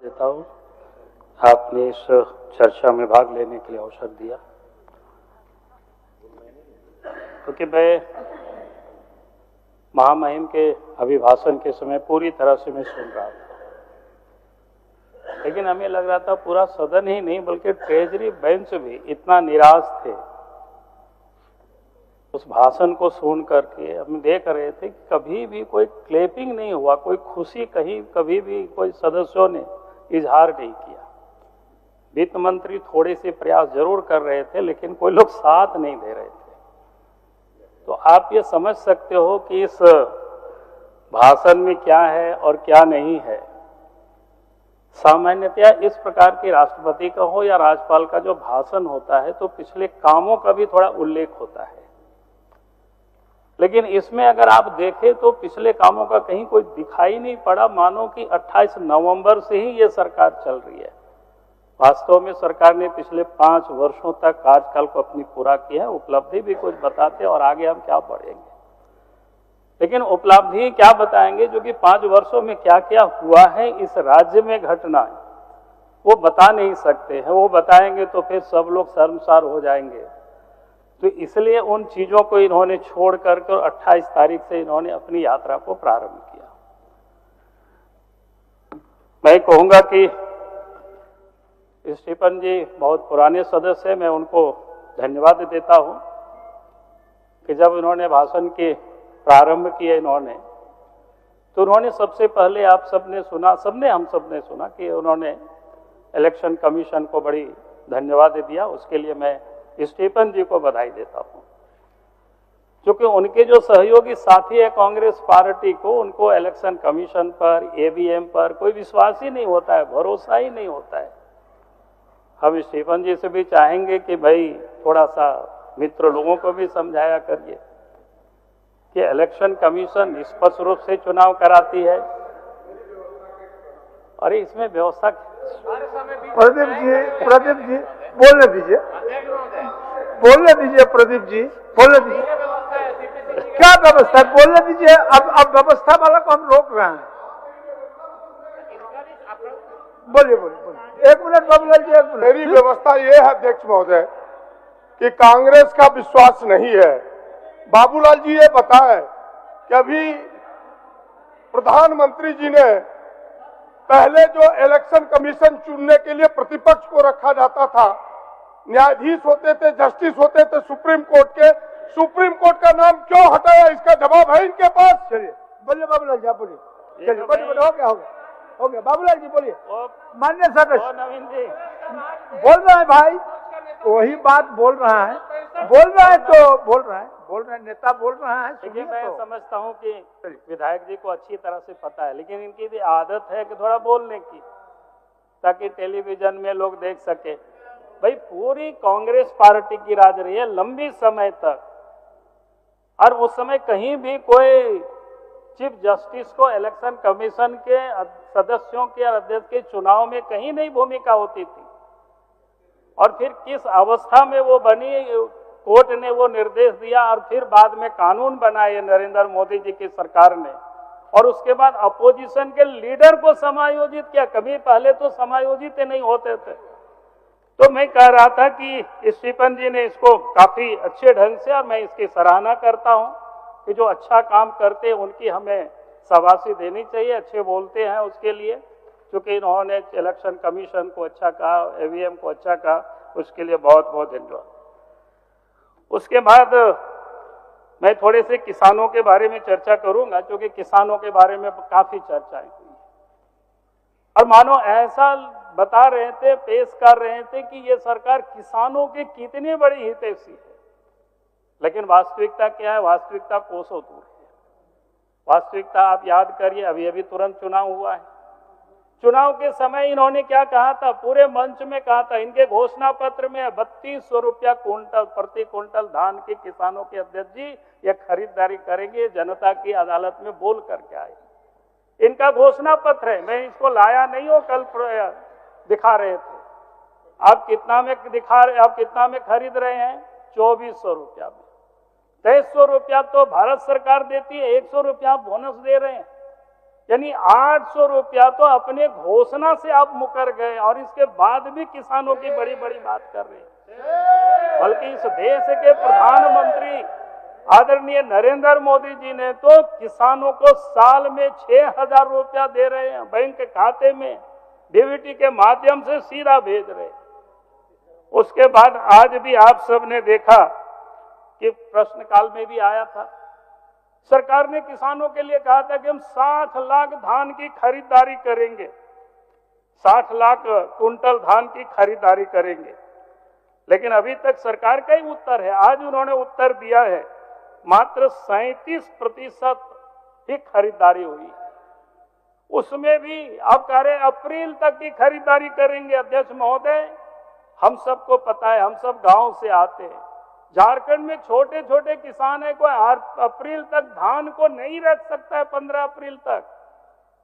देता हूँ, आपने इस चर्चा में भाग लेने के लिए अवसर दिया, क्योंकि मैं महामहिम के अभिभाषण के समय पूरी तरह से मैं सुन रहा था, लेकिन हमें लग रहा था पूरा सदन ही नहीं बल्कि ट्रेजरी बेंच भी इतना निराश थे उस भाषण को सुन करके। हम देख रहे थे कि कभी भी कोई क्लैपिंग नहीं हुआ, कोई खुशी कभी भी कोई सदस्यों ने इजहार नहीं किया। वित्त मंत्री थोड़े से प्रयास जरूर कर रहे थे, लेकिन कोई लोग साथ नहीं दे रहे थे। तो आप ये समझ सकते हो कि इस भाषण में क्या है और क्या नहीं है। सामान्यतया इस प्रकार के राष्ट्रपति का हो या राज्यपाल का जो भाषण होता है तो पिछले कामों का भी थोड़ा उल्लेख होता है, लेकिन इसमें अगर आप देखें तो पिछले कामों का कहीं कोई दिखाई नहीं पड़ा। मानो कि 28 नवंबर से ही ये सरकार चल रही है। वास्तव में सरकार ने पिछले 5 वर्षों तक कार्यकाल को अपनी पूरा किया है। उपलब्धि भी कुछ बताते और आगे हम क्या बढ़ेंगे, लेकिन उपलब्धि क्या बताएंगे जो कि 5 वर्षों में क्या क्या हुआ है इस राज्य में घटना वो बता नहीं सकते हैं। वो बताएंगे तो फिर सब लोग शर्मसार हो जाएंगे। तो इसलिए उन चीजों को इन्होंने छोड़ करके 28 तारीख से इन्होंने अपनी यात्रा को प्रारंभ किया। मैं कहूंगा कि स्टीफन जी बहुत पुराने सदस्य हैं, मैं उनको धन्यवाद देता हूं कि जब इन्होंने भाषण के प्रारंभ किए इन्होंने, तो उन्होंने सबसे पहले आप सबने सुना, हम सबने सुना कि उन्होंने इलेक्शन कमीशन को बड़ी धन्यवाद दिया। उसके लिए मैं स्टीफन जी को बधाई देता हूं, क्योंकि उनके जो सहयोगी साथी है कांग्रेस पार्टी को, उनको इलेक्शन कमीशन पर, ईवीएम पर कोई विश्वास ही नहीं होता है, भरोसा ही नहीं होता है। हम स्टीफन जी से भी चाहेंगे कि भाई थोड़ा सा मित्र लोगों को भी समझाया करिए कि इलेक्शन कमीशन निष्पक्ष रूप से चुनाव कराती है। अरे इसमें व्यवस्था प्रदीप जी बोलने दीजिए, प्रदीप जी बोलने दीजिए। क्या व्यवस्था है, बोलने दीजिए। अब व्यवस्था वाला को हम रोक रहे हैं। बोलिए 1 मिनट बाबूलाल जी, 1 मिनट। मेरी व्यवस्था ये है अध्यक्ष महोदय कि कांग्रेस का विश्वास नहीं है। बाबूलाल जी ये बताएं कि अभी प्रधानमंत्री जी ने पहले जो इलेक्शन कमीशन चुनने के लिए प्रतिपक्ष को रखा जाता था, न्यायाधीश होते थे, जस्टिस होते थे सुप्रीम कोर्ट के, सुप्रीम कोर्ट का नाम क्यों हटाया, इसका जवाब है इनके पास। चलिए बोलिए बाबूलाल जी, आप बोलिए। चलिए बोलिए, हो गया बाबूलाल जी बोलिए। मान्य सदस्य नवीन जी बोल रहे हैं भाई, वही बात बोल रहा है, बोल रहा है नेता बोल रहा है। देखिए मैं समझता हूं कि विधायक जी को अच्छी तरह से पता है, लेकिन इनकी भी आदत है कि थोड़ा बोलने की, ताकि टेलीविजन में लोग देख सके। भाई पूरी कांग्रेस पार्टी की राज रही है लंबी समय तक, और उस समय कहीं भी कोई चीफ जस्टिस को इलेक्शन कमीशन के सदस्यों के और अध्यक्ष के चुनाव में कहीं नहीं भूमिका होती थी। और फिर किस अवस्था में वो बनी, कोर्ट ने वो निर्देश दिया और फिर बाद में कानून बनाए नरेंद्र मोदी जी की सरकार ने, और उसके बाद अपोजिशन के लीडर को समायोजित किया। कभी पहले तो समायोजित नहीं होते थे। तो मैं कह रहा था कि स्टीफन जी ने इसको काफी अच्छे ढंग से, और मैं इसकी सराहना करता हूं कि जो अच्छा काम करते हैं उनकी हमें शाबाशी देनी चाहिए। अच्छे बोलते हैं उसके लिए, क्योंकि इन्होंने इलेक्शन कमीशन को अच्छा कहा, ईवीएम को अच्छा कहा, उसके लिए बहुत बहुत धन्यवाद। उसके बाद मैं थोड़े से किसानों के बारे में चर्चा करूंगा, क्योंकि किसानों के बारे में काफी चर्चाएं हुई और मानो ऐसा बता रहे थे, पेश कर रहे थे कि ये सरकार किसानों की कितनी बड़ी हितैषी है, लेकिन वास्तविकता क्या है? वास्तविकता कोसों दूर है। वास्तविकता आप याद करिए, अभी तुरंत चुनाव हुआ है। चुनाव के समय इन्होंने क्या कहा था, पूरे मंच में कहा था, इनके घोषणा पत्र में 3200 रुपया कुंटल प्रति कुंटल धान के किसानों के अध्यक्ष जी ये खरीदारी करेंगे, जनता की अदालत में बोल करके आए। इनका घोषणा पत्र है, मैं इसको लाया नहीं हूं, कल दिखा रहे थे। आप कितना में खरीद रहे हैं? 2400 रुपया में। 2300 रुपया तो भारत सरकार देती है, 100 रुपया बोनस दे रहे हैं। यानी 800 रुपया तो अपने घोषणा से आप मुकर गए और इसके बाद भी किसानों की बड़ी बड़ी बात कर रहे हैं। बल्कि इस देश के प्रधानमंत्री आदरणीय नरेंद्र मोदी जी ने तो किसानों को साल में 6,000 रुपया दे रहे हैं, बैंक के खाते में डीबीटी के माध्यम से सीधा भेज रहे हैं। उसके बाद आज भी आप सबने देखा कि प्रश्नकाल में भी आया था, सरकार ने किसानों के लिए कहा था कि हम 60 लाख धान की खरीदारी करेंगे, 60 लाख कुंटल धान की खरीदारी करेंगे। लेकिन अभी तक सरकार का ही उत्तर है, आज उन्होंने उत्तर दिया है मात्र 37% ही खरीदारी हुई। उसमें भी अब कह रहे अप्रैल तक की खरीदारी करेंगे। अध्यक्ष महोदय, हम सबको पता है, हम सब गांव से आते हैं, झारखंड में छोटे छोटे किसान है, कोई अप्रैल तक धान को नहीं रख सकता है, 15 अप्रैल तक।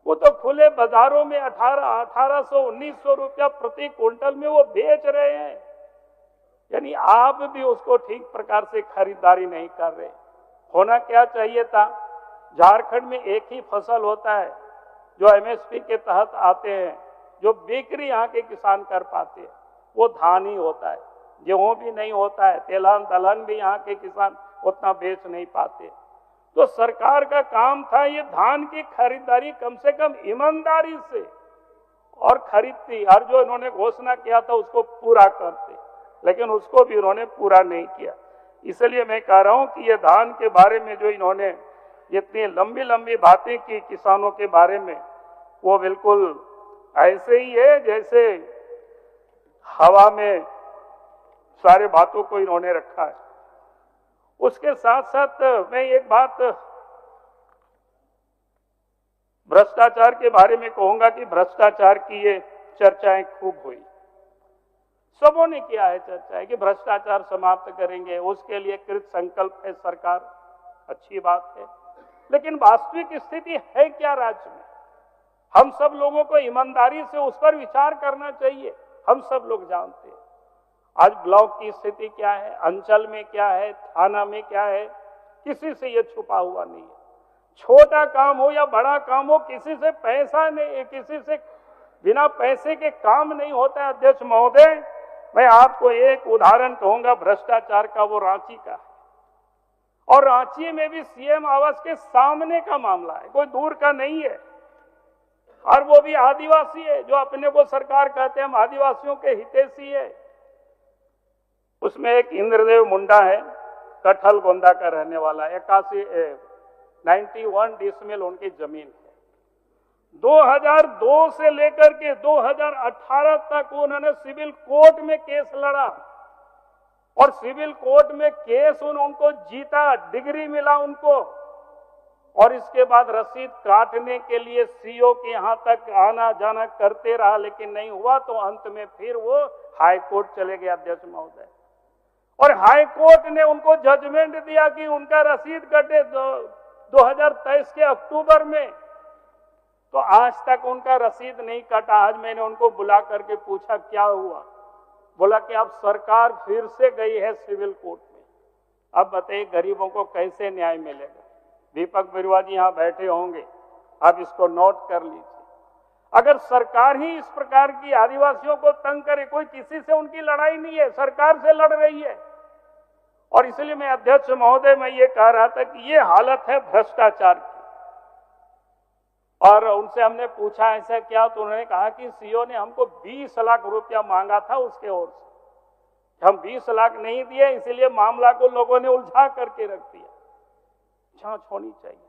वो तो खुले बाजारों में 1800-1900 रुपया प्रति क्विंटल में वो बेच रहे हैं। यानी आप भी उसको ठीक प्रकार से खरीदारी नहीं कर रहे। होना क्या चाहिए था, झारखंड में एक ही फसल होता है जो एमएसपी के तहत आते हैं, जो बिक्री यहाँ के किसान कर पाते हैं, वो धान ही होता है। गेहूं भी नहीं होता है, तेलहन दलहन भी यहाँ के किसान उतना बेच नहीं पाते। तो सरकार का काम था ये धान की खरीदारी कम से कम ईमानदारी से और खरीदती, और जो इन्होंने घोषणा किया था उसको पूरा करते, लेकिन उसको भी उन्होंने पूरा नहीं किया। इसलिए मैं कह रहा हूं कि ये धान के बारे में जो इन्होंने इतनी लंबी लंबी बातें की किसानों के बारे में, वो बिल्कुल ऐसे ही है जैसे हवा में सारे बातों को इन्होंने रखा है। उसके साथ साथ मैं एक बात भ्रष्टाचार के बारे में कहूंगा कि भ्रष्टाचार की ये चर्चाएं खूब हुई, सबों ने किया है चर्चाएं कि भ्रष्टाचार समाप्त करेंगे, उसके लिए कृत संकल्प है सरकार, अच्छी बात है। लेकिन वास्तविक स्थिति है क्या राज्य में? हम सब लोगों को ईमानदारी से उस पर विचार करना चाहिए। हम सब लोग जानते हैं आज ब्लॉक की स्थिति क्या है, अंचल में क्या है, थाना में क्या है, किसी से ये छुपा हुआ नहीं है। छोटा काम हो या बड़ा काम हो, किसी से पैसा नहीं, किसी से बिना पैसे के काम नहीं होता है। अध्यक्ष महोदय, मैं आपको एक उदाहरण कहूंगा भ्रष्टाचार का, वो रांची का है, और रांची में भी सीएम आवास के सामने का मामला है, कोई दूर का नहीं है, और वो भी आदिवासी है, जो अपने को सरकार कहते हैं हम आदिवासियों के हितैषी है। उसमें एक इंद्रदेव मुंडा है, कठल गोंदा का रहने वाला, 91 डिसमिल उनकी जमीन है। 2002 से लेकर के 2018 तक उन्होंने सिविल कोर्ट में केस लड़ा, और सिविल कोर्ट में केस उनको जीता, डिग्री मिला उनको, और इसके बाद रसीद काटने के लिए सीओ के यहां तक आना जाना करते रहा, लेकिन नहीं हुआ। तो अंत में फिर वो हाई कोर्ट चले गए अध्यक्ष महोदय, और हाई कोर्ट ने उनको जजमेंट दिया कि उनका रसीद कटे 2023 के अक्टूबर में। तो आज तक उनका रसीद नहीं कटा। आज मैंने उनको बुला करके पूछा क्या हुआ, बोला कि अब सरकार फिर से गई है सिविल कोर्ट में। अब बताइए गरीबों को कैसे न्याय मिलेगा? दीपक बिरुआ जी यहाँ बैठे होंगे, आप इसको नोट कर लीजिए। अगर सरकार ही इस प्रकार की आदिवासियों को तंग करे, कोई किसी से उनकी लड़ाई नहीं है, सरकार से लड़ रही है। और इसलिए मैं अध्यक्ष महोदय मैं ये कह रहा था कि ये हालत है भ्रष्टाचार की। और उनसे हमने पूछा ऐसा क्या, तो उन्होंने कहा कि सीओ ने हमको 20 लाख रुपया मांगा था उसके ओर से, हम 20 लाख नहीं दिए, इसलिए मामला को लोगों ने उलझा करके रख दिया। जांच होनी चाहिए।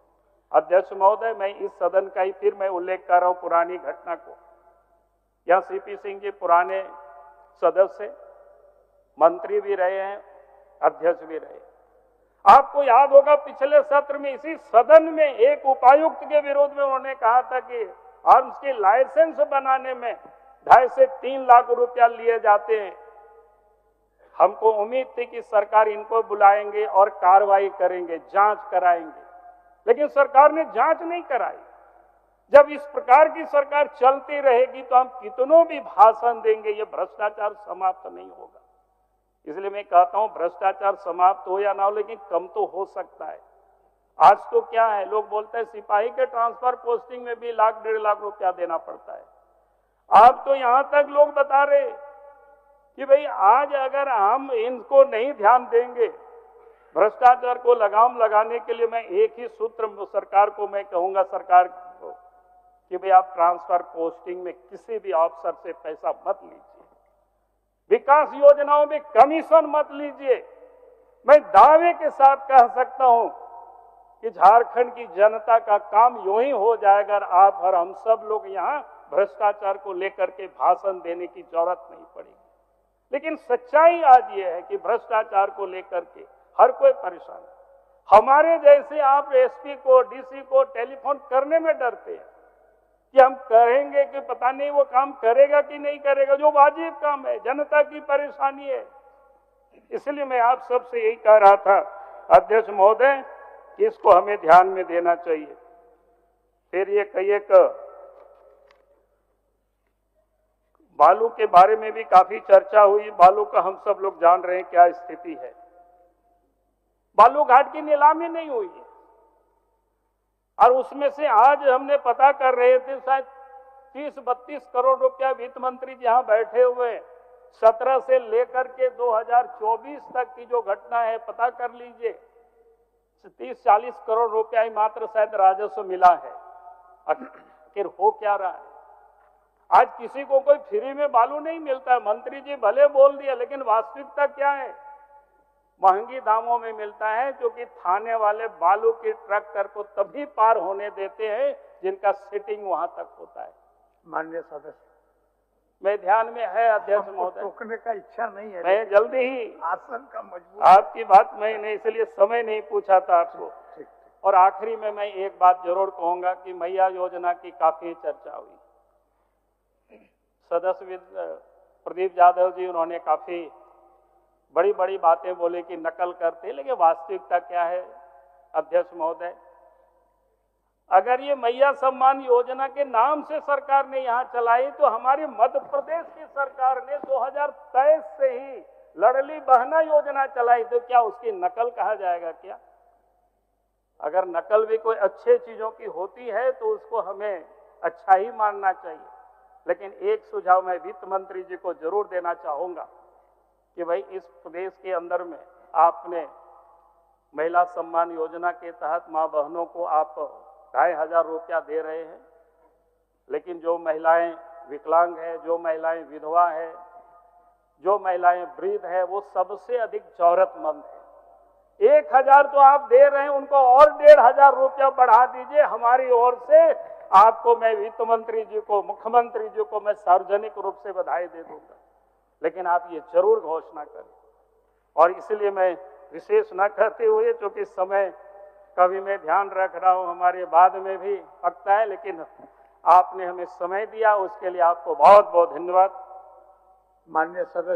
अध्यक्ष महोदय, मैं इस सदन का ही फिर मैं उल्लेख कर रहा हूं पुरानी घटना को। यहाँ सीपी सिंह जी पुराने सदस्य, मंत्री भी रहे हैं, अध्यक्ष भी रहे। आपको याद होगा पिछले सत्र में इसी सदन में एक उपायुक्त के विरोध में उन्होंने कहा था कि आर्म्स की लाइसेंस बनाने में 2.5 से 3 लाख रुपया लिए जाते हैं। हमको उम्मीद थी कि सरकार इनको बुलाएंगे और कार्रवाई करेंगे, जांच कराएंगे, लेकिन सरकार ने जांच नहीं कराई। जब इस प्रकार की सरकार चलती रहेगी तो हम कितनों भी भाषण देंगे, ये भ्रष्टाचार समाप्त नहीं होगा। इसलिए मैं कहता हूं भ्रष्टाचार समाप्त हो या ना हो, लेकिन कम तो हो सकता है। आज तो क्या है, लोग बोलते हैं सिपाही के ट्रांसफर पोस्टिंग में भी लाख 1.5 लाख रुपया देना पड़ता है। अब तो यहां तक लोग बता रहे कि भाई आज अगर हम इनको नहीं ध्यान देंगे, भ्रष्टाचार को लगाम लगाने के लिए मैं एक ही सूत्र सरकार को मैं कहूंगा, सरकार को, कि भाई आप ट्रांसफर पोस्टिंग में किसी भी अफसर से पैसा मत लीजिए, विकास योजनाओं में कमीशन मत लीजिए। मैं दावे के साथ कह सकता हूं कि झारखंड की जनता का काम यूं ही हो जाएगा, आप और हम सब लोग यहाँ भ्रष्टाचार को लेकर के भाषण देने की जरूरत नहीं पड़ेगी। लेकिन सच्चाई आज ये है कि भ्रष्टाचार को लेकर के हर कोई परेशान है। हमारे जैसे आप एसपी को, डीसी को टेलीफोन करने में डरते हैं कि हम करेंगे कि पता नहीं वो काम करेगा कि नहीं करेगा, जो वाजिब काम है, जनता की परेशानी है। इसलिए मैं आप सबसे यही कह रहा था अध्यक्ष महोदय कि इसको हमें ध्यान में देना चाहिए। फिर ये कहिए कि बालू के बारे में भी काफी चर्चा हुई। बालू का हम सब लोग जान रहे हैं क्या स्थिति है। बालू घाट की नीलामी नहीं हुई है और उसमें से आज हमने पता कर रहे थे शायद 30-32 करोड़ रुपया वित्त मंत्री जहां बैठे हुए 17 से लेकर के 2024 तक की जो घटना है पता कर लीजिए, 30-40 करोड़ रुपया ही मात्र शायद राजस्व मिला है। आखिर हो क्या रहा है? आज किसी को कोई फ्री में बालू नहीं मिलता है। मंत्री जी भले बोल दिया, लेकिन वास्तविकता क्या है? महंगी दामों में मिलता है, क्योंकि थाने वाले बालू की ट्रैक्टर को तभी पार होने देते हैं जिनका सिटिंग वहां तक होता है। माननीय सदस्य, मैं ध्यान में है अध्यक्ष महोदय, रोकने का इच्छा नहीं है, मैं जल्दी ही आसन का मजबूत आपकी बात मैं नहीं, इसलिए समय नहीं पूछा था आपको। और आखिरी में मैं एक बात जरूर कहूंगा कि मैया योजना की काफी चर्चा हुई। सदस्य प्रदीप यादव जी, उन्होंने काफी बड़ी बड़ी बातें बोले कि नकल करते, लेकिन वास्तविकता क्या है अध्यक्ष महोदय? अगर ये मैया सम्मान योजना के नाम से सरकार ने यहाँ चलाई, तो हमारी मध्य प्रदेश की सरकार ने 2023 से ही लड़ली बहना योजना चलाई, तो क्या उसकी नकल कहा जाएगा क्या? अगर नकल भी कोई अच्छे चीजों की होती है तो उसको हमें अच्छा ही मानना चाहिए। लेकिन एक सुझाव मैं वित्त मंत्री जी को जरूर देना चाहूंगा कि भाई इस प्रदेश के अंदर में आपने महिला सम्मान योजना के तहत मां बहनों को आप 2500 रुपया दे रहे हैं, लेकिन जो महिलाएं विकलांग है, जो महिलाएं विधवा है, जो महिलाएं वृद्ध है, वो सबसे अधिक जरूरतमंद है। 1000 तो आप दे रहे हैं, उनको और 1500 रुपया बढ़ा दीजिए। हमारी ओर से आपको, मैं वित्त मंत्री जी को, मुख्यमंत्री जी को मैं सार्वजनिक रूप से बधाई दे दूंगा, लेकिन आप ये जरूर घोषणा करें। और इसलिए मैं विशेष न कहते हुए, क्योंकि समय का भी मैं ध्यान रख रहा हूं, हमारे बाद में भी पकता है, लेकिन आपने हमें समय दिया, उसके लिए आपको बहुत बहुत धन्यवाद। माननीय सदस्य